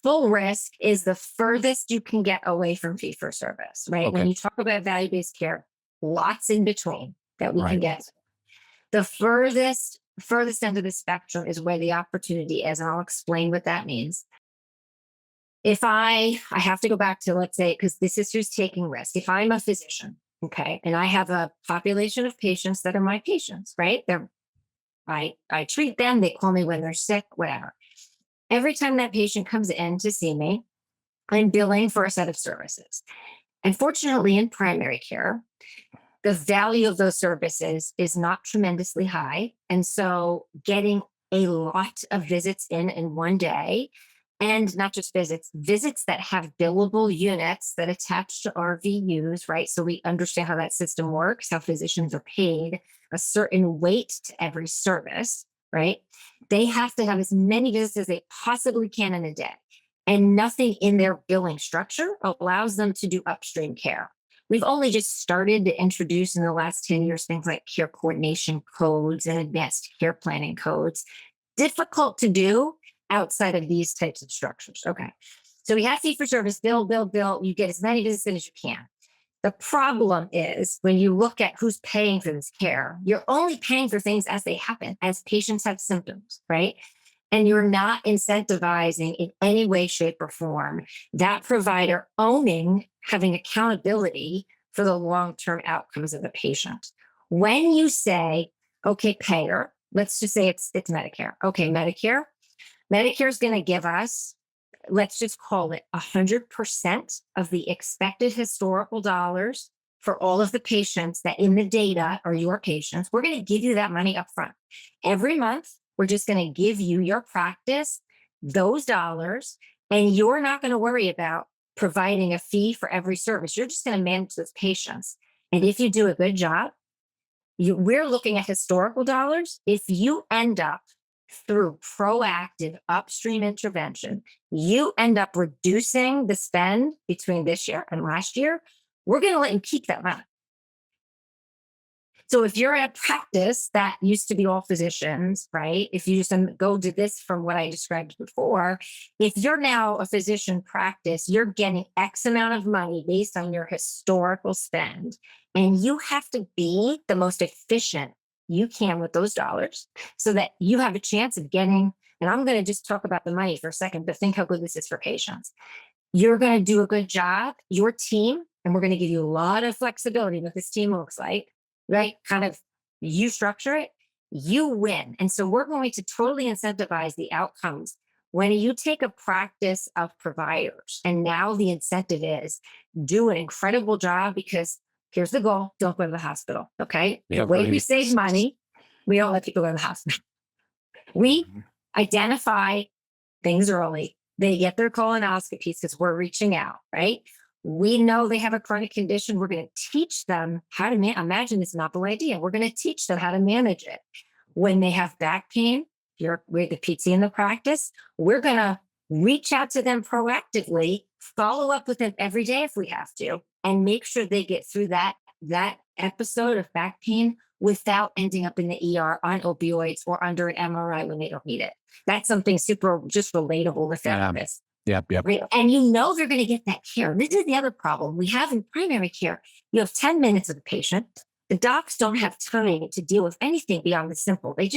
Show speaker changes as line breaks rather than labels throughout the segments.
full risk is the furthest you can get away from fee for service, right? When
Okay.
you talk about value-based care, lots in between that we can
Right.
get. The furthest end of the spectrum is where the opportunity is, and I'll explain what that means. If I have to go back to, let's say, because this is who's taking risk. If I'm a physician, okay, and I have a population of patients that are my patients, right? I treat them, they call me when they're sick, whatever. Every time that patient comes in to see me, I'm billing for a set of services. Unfortunately, in primary care, the value of those services is not tremendously high. And so getting a lot of visits in one day, and not just visits that have billable units that attach to RVUs, right? So we understand how that system works, how physicians are paid a certain weight to every service, right? They have to have as many visits as they possibly can in a day. And nothing in their billing structure allows them to do upstream care. We've only just started to introduce in the last 10 years things like care coordination codes and advanced care planning codes. Difficult to do outside of these types of structures. Okay. So we have fee for service, bill, bill, bill. You get as many visits as you can. The problem is when you look at who's paying for this care, you're only paying for things as they happen, as patients have symptoms, right? And you're not incentivizing in any way, shape, or form that provider owning, having accountability for the long-term outcomes of the patient. When you say, okay, payer, let's just say it's Medicare. Okay, Medicare is going to give us, let's just call it 100% of the expected historical dollars for all of the patients that in the data are your patients. We're going to give you that money up front. Every month, we're just going to give you, your practice, those dollars, and you're not going to worry about providing a fee for every service. You're just going to manage those patients. And if you do a good job, we're looking at historical dollars. If you end up through proactive upstream intervention, you end up reducing the spend between this year and last year, we're going to let you keep that money. So if you're at a practice that used to be all physicians, right? If you just go to this from what I described before, if you're now a physician practice, you're getting X amount of money based on your historical spend. And you have to be the most efficient you can with those dollars so that you have a chance of getting, and I'm going to just talk about the money for a second, but think how good this is for patients. You're going to do a good job, your team, and we're going to give you a lot of flexibility what this team looks like, right? Kind of you structure it, you win. And so we're going to totally incentivize the outcomes. When you take a practice of providers, and now the incentive is do an incredible job, because here's the goal: don't go to the hospital. Okay.
Yeah,
The way we
right.
save money, we don't let people go to the hospital. We identify things early. They get their colonoscopies because we're reaching out, right? We know they have a chronic condition. We're going to teach them how to imagine this novel idea. We're going to teach them how to manage it. When they have back pain, we're the PT in the practice, we're going to reach out to them proactively, follow up with them every day if we have to, and make sure they get through that episode of back pain without ending up in the ER on opioids or under an MRI when they don't need it. That's something super just relatable to therapists.
Yep.
Right? And you know they're going to get that care. This is the other problem we have in primary care. You have 10 minutes with the patient. The docs don't have time to deal with anything beyond the simple. They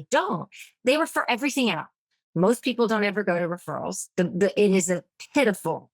don't. They refer everything out. Most people don't ever go to referrals. It is a pitiful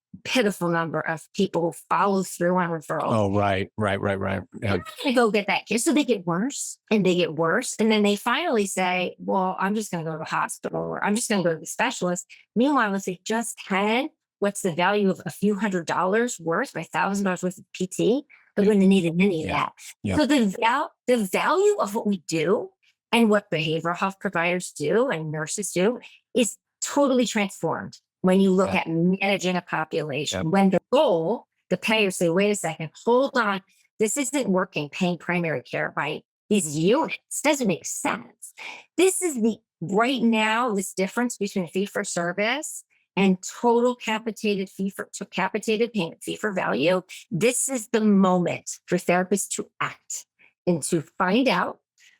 number of people who follow through on referrals.
Oh, right.
They're not going to go get that care. So they get worse and they get worse. And then they finally say, well, I'm just going to go to the hospital, or I'm just going to go to the specialist. Meanwhile, if they just had, what's the value of a few $100s worth, or $1,000 worth of PT, they wouldn't have needed any of that.
Yeah.
So the value of what we do and what behavioral health providers do and nurses do is totally transformed when you look at managing a population. When the goal, the payers say, wait a second, hold on, this isn't working, paying primary care by these units doesn't make sense. This is right now, this difference between fee for service and total capitated payment, fee for value. This is the moment for therapists to act and to find out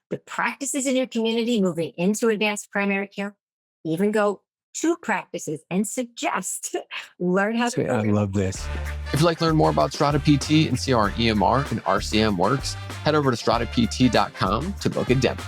the practices in your community moving into advanced primary care, even go 2 practices and suggest learn how to
I love this.
If you'd like to learn more about Strata PT and see how our EMR and RCM works, head over to stratapt.com to book a demo.